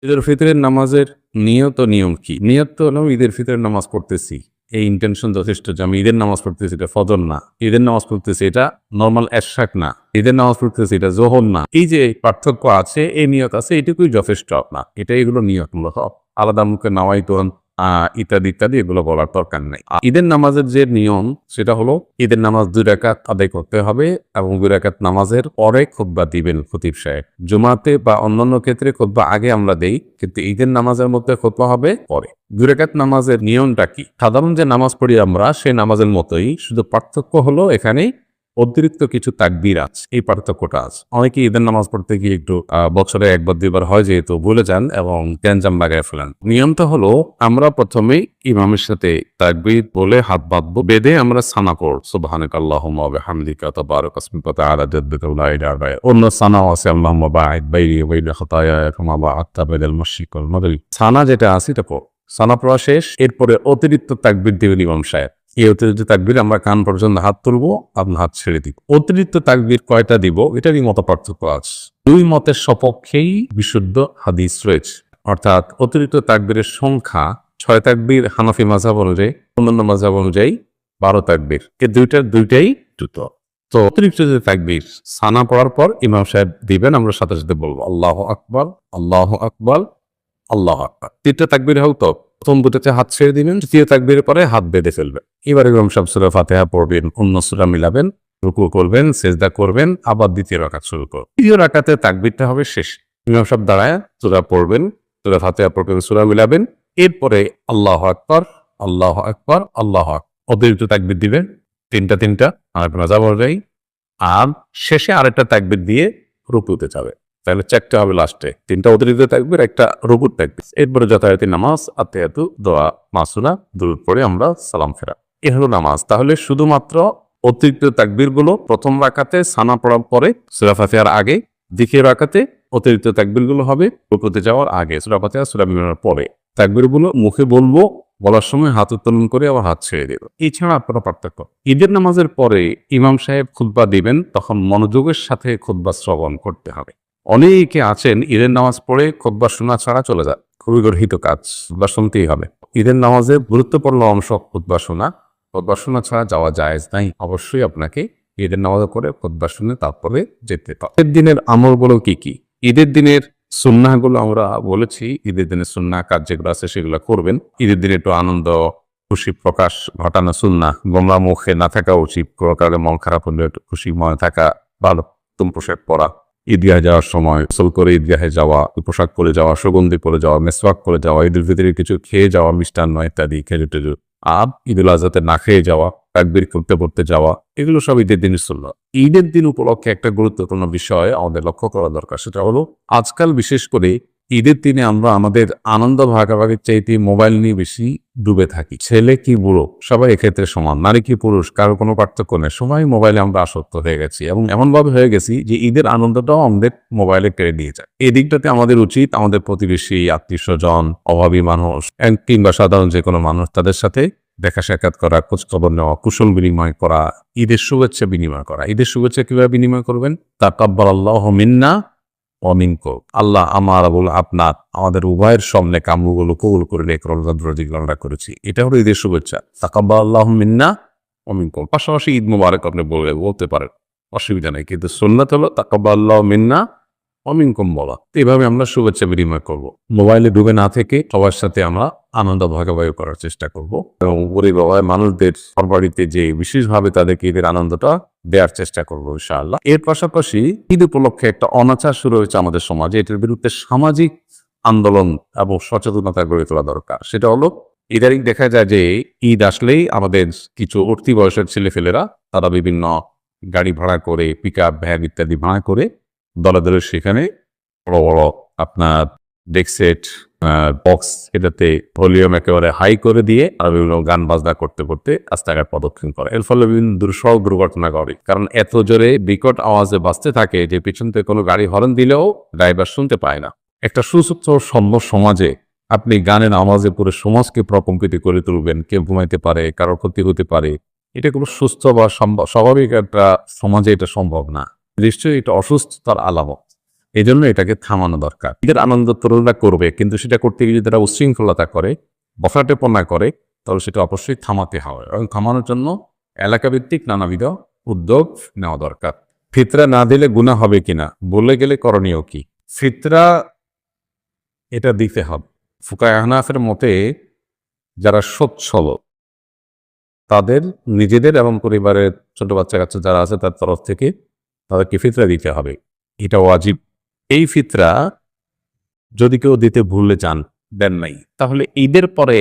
ঈদুল ফিতরের নামাজের নিয়ত ও নিয়ম কি? নিয়ত তো হলো ঈদের ফিতরের নামাজ পড়তেছি। এই ইনটেনশন যথেষ্ট যে আমি ঈদের নামাজ পড়তেছি, এটা ফজর না। ঈদের নামাজ পড়তেছি, এটা নরমাল এশরাক না। ঈদের নামাজ পড়তেছি, এটা যোহর না। এই যে পার্থক্য আছে, এই নিয়ত আছে, এটুকুই যথেষ্ট না। এগুলো নিয়তগুলো সব আলাদা মুখে নাওয়াইতো ইত্যাদি ইত্যাদি এগুলো বলার দরকার নেই। ঈদের নামাজের যে নিয়ম সেটা হলো ঈদের নামাজ 2 রাকাত আদায় করতে হবে এবং 2 রাকাত নামাজের পরে খুতবা দিবেন খতিব সাহেব। জুমাতে বা অন্যান্য ক্ষেত্রে খুতবা আগে আমরা দেই, কিন্তু ঈদের নামাজের মধ্যে খুতবা হবে পরে। 2 রাকাত নামাজের নিয়মটা কি? সাধারণ যে নামাজ পড়ি আমরা সেই নামাজের মতোই, শুধু পার্থক্য হলো এখানে অতিরিক্ত কিছু তাকবীর আছে, এই পার্থক্যটা আছে। অনেকে ঈদের নামাজ পড়তে গিয়ে একটু বছরে 1-2 বার হয় যেহেতু ভুলে যান এবং গ্যাঞ্জাম লাগায় ফেলেন। নিয়মটা হলো আমরা প্রথমেই ইমামের সাথে তাকবীর বলে হাত বাঁধবো, বেঁধে আমরা সানা পড়ব, সুবহানাকাল্লাহুম্মা ওয়া বিহামদিকা তাবারাক ইসমুকা ওয়া জাদ্দুকা লা ইলাহা ইল্লা আনতা। অন্য সানাও আছে, আল্লাহুম্মা বা'ইদ বাইনি ওয়া বাইনা খাতায়ায়া কামা বা'আদতা বাইনাল মাশরিকি ওয়াল মাগরিব। সানা যেটা আছে এটা পড়ব। সানা পড়া শেষ, এরপরে অতিরিক্ত তাকবীর দিবেন ইমাম সাহেব। এই অতিরিক্ত তাকবীর আমরা কান পর্যন্ত হাত তুলবো, আপনার হাত ছেড়ে দিব। অতিরিক্ত তাকবীর কয়টা দিব এটারই মত পার্থক্য আছে। 2 মতের সপক্ষেই বিশুদ্ধ হাদিস রয়েছে। অর্থাৎ অতিরিক্ত তাকবীরের সংখ্যা 6 তাকবীর হানাফি মাযহাব অনুযায়ী, অন্যান্য মাযহাব অনুযায়ী 12 তাকবীর। এই দুইটাই দ্রুত। তো অতিরিক্ত যে তাকবীর সানা পড়ার পর ইমাম সাহেব দিবেন, আমরা সাথে সাথে বলবো আল্লাহু আকবার, আল্লাহু আকবার, আল্লাহু আকবার। 3টা তাকবীর হোক তো প্রথম দুটোতে হাত ছেড়ে দিবেন, তৃতীয় তাকবীরের পরে হাত বেঁধে ফেলবেন। এবার ইমাম সাহেব সূরা ফাতিহা পড়বেন, অন্য সূরা মিলাবেন, রুকু করবেন, সেজদা করবেন, আবার দ্বিতীয় রাকাত শুরু করবেন। তৃতীয় রাকাতে তাকবীরটা হবে শেষ। ইমাম সাহেব দাঁড়ায় সূরা পড়বেন, সূরা ফাতিহা পড়বেন, সূরা মিলাবেন, এরপরে আল্লাহু আকবার, আল্লাহু আকবার, আল্লাহু আকবার। অতিরিক্ত তাকবীর দিবেন, তিনটা আর মাযহাব অনুযায়ী। আর শেষে আরেকটা তাকবীর দিয়ে রুকুতে যাবে। তাহলে 4টা হবে লাস্টে, 3টা অতিরিক্ত তাকবীর, একটা রুকুর তাকবীর। এরপরে যথারীতি নামাজ, আত্তাহিয়াতু, দোয়া, মাসুনা, দুরূদ পড়ে আমরা সালাম ফেরা। এ হলো নামাজ। তাহলে শুধুমাত্র অতিরিক্ত তাকবীরগুলো প্রথম রাকাতে সানা পড়ার পরে, সূরা ফাতিহার আগে, দ্বিতীয় রাকাতে অতিরিক্ত তাকবীরগুলো হবে রুকুতে যাওয়ার আগে, সূরা ফাতিহা সূরা মিলানোর পরে। তাকবীরগুলো মুখে বলবো, বলার সময় হাত উত্তোলন করে আবার হাত ছেড়ে দেব। এছাড়া কোনো পার্থক্য। ঈদের নামাজের পরে ইমাম সাহেব খুতবা দিবেন, তখন মনোযোগের সাথে খুতবা শ্রবণ করতে হবে। অনেকে আছেন ঈদের নামাজ পড়ে খুতবা শোনা ছাড়া চলে যায়, খুবই গর্হিত কাজ, খুতবা শুনতেই হবে। ঈদের নামাজের গুরুত্বপূর্ণ অংশ খুতবা শোনা। খুতবা শোনা ছাড়া যাওয়া জায়েজ নাই। অবশ্যই আপনাকে ঈদের নামাজ করে খুতবা শুনে তারপরে যেতে হবে। ঈদের দিনের আমলগুলো কি কি? ঈদের দিনের সুন্নাহগুলো আমরা বলেছি। ঈদের দিনের সুন্নাহ কাজ যেগুলো আছে সেগুলো করবেন। ঈদের দিনে একটু আনন্দ খুশি প্রকাশ ঘটানো সুন্নাহ। গোমরা মুখে না থাকা উচিত, কোনো কারণে মন খারাপ হলে একটু খুশি মনে থাকা ভালো। নতুন পোশাক পরা, ঈদগাহে যাওয়ার সময় গোসল করে ঈদগাহে যাওয়া, পোশাক পরে যাওয়া, সুগন্ধি পরে যাওয়া, মেসওয়াক করে যাওয়া, ঈদুল ফিতরে কিছু খেয়ে যাওয়া, মিষ্টান্ন ইত্যাদি, খেজুর টেজুর। আর ঈদুল আজহাতে না খেয়ে যাওয়া, তাকবীর করতে করতে যাওয়া, এগুলো সব ঈদের দিনের সুন্নাহ। ঈদের দিন উপলক্ষে একটা গুরুত্বপূর্ণ বিষয় আমাদের লক্ষ্য করা দরকার, সেটা হলো আজকাল বিশেষ করে ঈদের দিনে আমরা আমাদের আনন্দ ভাগাভাগির চাইতে মোবাইল নিয়ে বেশি ডুবে থাকি। ছেলে কি বুড়ো সবাই এক্ষেত্রে সমান, নারী কি পুরুষ কারো কোনো পার্থক্য নেই, সবাই মোবাইলে আমরা আসক্ত হয়ে গেছি এবং এমনভাবে হয়ে গেছি যে ঈদের আনন্দটাও আমাদের মোবাইলে কেড়ে নিয়ে যায়। এই দিকটাতে আমাদের উচিত আমাদের প্রতিবেশী, আত্মীয় স্বজন, অভাবী মানুষ কিংবা সাধারণ যে কোনো মানুষ, তাদের সাথে দেখা সাক্ষাৎ করা, খোঁজখবর নেওয়া, কুশল বিনিময় করা, ঈদের শুভেচ্ছা বিনিময় করা। ঈদের শুভেচ্ছা কিভাবে বিনিময় করবেন? তাকাব্বালাল্লাহু মিন্না ওয়া মিনকুম। আল্লাহ আমার এবং আপনার, আমাদের উভয়ের সামনে কামগুলো কবুল করে নেক, রমজান যেগুলো আমরা করেছি। এটা হলো ঈদের শুভেচ্ছা, তাকাব্বালাল্লাহু মিন্না ওয়া মিনকুম। পাশাপাশি ঈদ মুবারক আপনি বলতে পারেন, অসুবিধা নেই, কিন্তু সুন্নাত হলো তাকাব্বালাল্লাহু মিন্না ওয়া মিনকুম বলা। এভাবে আমরা শুভেচ্ছা বিনিময় করব। মোবাইলে ডুবে না থেকে সবার সাথে আমরা আনন্দ ভাগাভাগি করার চেষ্টা করব এবং গরিব অভাবী মানুষদের বাড়িতে যে বিশেষভাবে তাদেরকে ঈদের আনন্দটা দেওয়ার চেষ্টা করবো ইনশাআল্লাহ। এর পাশাপাশি ঈদ উপলক্ষে একটা অনাচার শুরু হয়েছে আমাদের সমাজে, এটার বিরুদ্ধে সামাজিক আন্দোলন এবং সচেতনতা গড়ে তোলা দরকার। সেটা হলো ইদানিং দেখা যায় যে ঈদ আসলেই আমাদের কিছু উঠতি বয়সের ছেলেফেলেরা তারা বিভিন্ন গাড়ি ভাড়া করে, পিকআপ ভ্যান ইত্যাদি ভাড়া করে দলে দলে সেখানে বড় বড় আপনার ডেকসেট, বক্স, এটাতে ভলিউম একেবারে হাই করে দিয়ে আর বিভিন্ন গান বাজনা করতে করতে রাস্তাঘাট প্রদক্ষিণ করে। এর ফলে বিভিন্ন দুর্ঘটনা ঘটে, কারণ এত জোরে বিকট আওয়াজে বাজতে থাকে যে পিছন থেকে কোনো গাড়ি হর্ন দিলেও ড্রাইভার শুনতে পায় না। একটা সুস্থ সমাজে আপনি গানের আওয়াজে পুরো সমাজকে প্রকম্পিত করে তুলবেন, কেউ ঘুমাইতে পারে, কারোর ক্ষতি হতে পারে, এটা কোনো সুস্থ বা স্বাভাবিক একটা সমাজে এটা সম্ভব না। নিশ্চয়ই এটা অসুস্থতার আলামত। এই জন্য এটাকে থামানো দরকার। ঈদের আনন্দ তরুণরা করবে, কিন্তু সেটা করতে গিয়ে যদি তারা উচ্ছৃঙ্খলতা করে, বফাটেপনা করে, তাহলে সেটা অবশ্যই থামাতে হবে এবং থামানোর জন্য এলাকাভিত্তিক নানাবিধ উদ্যোগ নেওয়া দরকার। ফিতরা না দিলে গুনাহ হবে কিনা, বলে গেলে করণীয় কি? ফিতরা এটা দিতে হবে। ফুকায়ে আহনাফের মতে যারা সচ্ছল তাদের নিজেদের এবং পরিবারের ছোট বাচ্চা কাচ্চা যারা আছে তার তরফ থেকে তাদেরকে ফিতরা দিতে হবে, এটা ওয়াজিব। এই ফিতরা যদি কেউ দিতে ভুলে যান, দেন নাই, তাহলে ঈদের পরে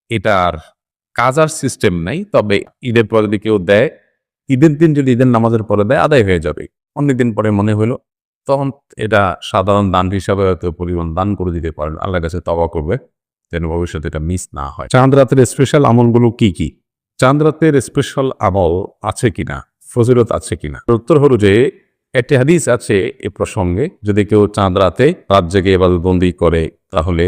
এটার কাজার সিস্টেম নাই। তবে ঈদের পরে যদি কেউ দেয়, ঈদের দিন যদি ঈদের নামাজের পরে দেয় আদায় হয়ে যাবে। অনেকদিন পরে মনে হলো, তখন এটা সাধারণ দান হিসাবে হয়তো পরিমাণ দান করে দিতে পারেন, আল্লাহর কাছে তওবা করবে যেন ভবিষ্যতে এটা মিস না হয়। চাঁদ রাতের স্পেশাল আমলগুলো কি কি? চাঁদ রাতের স্পেশাল আমল আছে কিনা, ফজিলত আছে কিনা? উত্তর হলো যে একটি হাদিস আছে এ প্রসঙ্গে, যদি কেউ চাঁদ রাতে রাত জেগে ইবাদতবন্দি করে তাহলে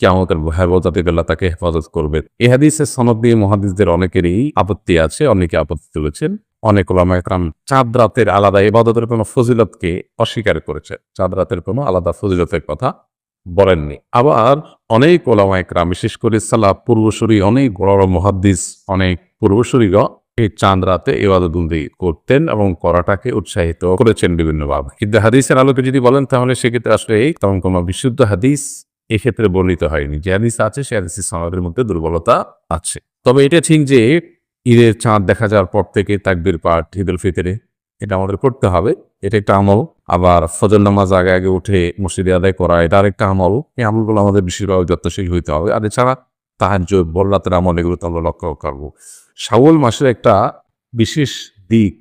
কিয়ামতের ভয়াবহতা থেকে আল্লাহ তাকে হেফাজত করবে। এই হাদিসের সনদ দিয়ে মুহাদ্দিসদের অনেকেরই আপত্তি আছে, অনেকে আপত্তি তুলেছেন। অনেক ওলামায়ে কেরাম চাঁদ রাতের আলাদা ইবাদতের কোনো ফজিলতকে অস্বীকার করেছে, চাঁদ রাতের কোনো আলাদা ফজিলতের কথা বলেননি। আবার অনেক ওলামায়ে কেরাম, বিশেষ করে সালাফ পূর্বসূরি অনেক বড় বড় মুহাদ্দিস, অনেক পূর্বসূরিরা এই চাঁদ রাতে ইবাদতবন্দি করতেন এবং করাটাকে উৎসাহিত করেছেন বিভিন্নভাবে। কিন্তু হাদিসের আলোকে যদি বলেন তাহলে সেক্ষেত্রে আসলে তেমন কোনো বিশুদ্ধ হাদিস এক্ষেত্রে বর্ণিত হয়নি। যে হাদিস আছে সে হাদিসের সনদের মধ্যে দুর্বলতা আছে। তবে এটা ঠিক যে ঈদের চাঁদ দেখা যাওয়ার পর থেকে তাকবীর পাঠ ঈদুল ফিতরে এটা আমাদের করতে হবে, এটা একটা আমল। আবার ফজর নামাজ আগে আগে উঠে মসজিদে আদায় করা, এটা আরেকটা আমল। এই আমলগুলো আমাদের বিশেষভাবে যত্নশীল হইতে হবে। আর এছাড়া তাহাজ্জুদ, ভোর রাতের আমল, এগুলো তো আমরা লক্ষ্য করবো। শাওয়াল মাসের একটা বিশেষ দিক,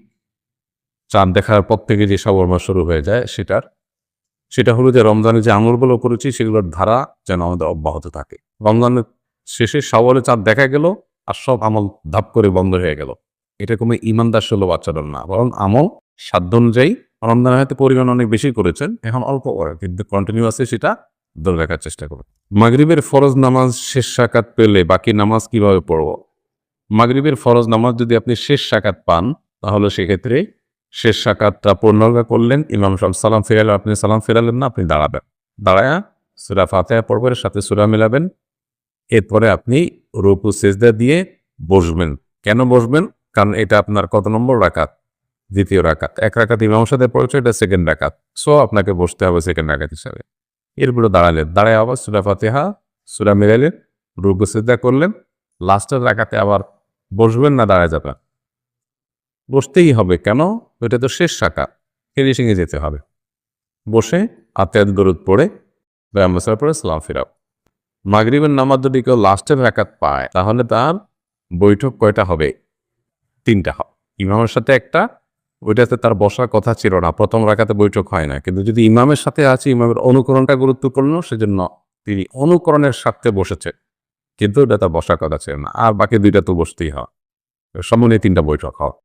চাঁদ দেখার পর থেকে যে শাওয়াল মাস শুরু হয়ে যায় সেটা হলো যে রমজানে যে আমলগুলো করেছি সেগুলোর ধারা যেন আমাদের অব্যাহত থাকে। রমজানের শেষে শাওয়ালে চাঁদ দেখা গেল আর সব আমল ধাপ করে বন্ধ হয়ে গেল, এটা কোনো ঈমানদার সুলভ আচরণ না, বরং আমল সাধ্য অনুযায়ী। রমজানের হয়তো পরিমাণ অনেক বেশি করেছেন, এখন অল্প করে, কিন্তু কন্টিনিউয়াসলি সেটা ধরে রাখার চেষ্টা করুন। মাগরিবের ফরজ নামাজ শেষ রাকাত পেলে বাকি নামাজ কিভাবে পড়ব? মাগরিবের ফরজ নামাজ যদি আপনি শেষ রাকাত পান তাহলে সেক্ষেত্রে শেষ রাকাতটা পূর্ণাঙ্গ করলেন, ইমাম সাহেব সালাম ফেরালেন, আপনি সালাম ফেরালেন না, আপনি দাঁড়াবেন, দাঁড়ায়া সূরা ফাতিহা পড়বেন, সাথে সূরা মিলাবেন। এরপরে আপনি রুকু সিজদা দিয়ে বসবেন। কেন বসবেন? কারণ এটা আপনার কত নম্বর রাকাত? দ্বিতীয় রাকাত। এক রাকাত ইমামের সাথে পড়েছে, এটা সেকেন্ড রাকাত, সো আপনাকে বসতে হবে সেকেন্ড রাকাত হিসাবে। এরপরে দাঁড়ালেন, দাঁড়ায় আবার সূরা ফাতিহা সূরা মিলাইলেন, রুকু সিজদা করলেন, লাস্টের রাকাতে আবার বসবেন না দাঁড়ায় যাবেন? বসতেই হবে। কেন? ওইটা তো শেষ রাকাত, ফিনিশিংয়ে যেতে হবে। বসে আত্মায়াত দরুদ পড়ে ব্যায়াম পরে সালাম ফিরাও। মাগরিবের নামাজ যদি কেউ লাস্টের রাকাত পায় তাহলে তার বৈঠক কয়টা হবে? 3টা হবে। ইমামের সাথে একটা, ওইটাতে তার বসার কথা ছিল না, প্রথম রাকাতে বৈঠক হয় না। কিন্তু যদি ইমামের সাথে আছে, ইমামের অনুকরণটা গুরুত্বপূর্ণ, সেজন্য তিনি অনুকরণের স্বার্থে বসেছে, কিন্তু ওটা তার বসার কথা ছিল না। আর বাকি 2টা তো বসতেই হয়। সম্মানে 3টা বৈঠক হয়।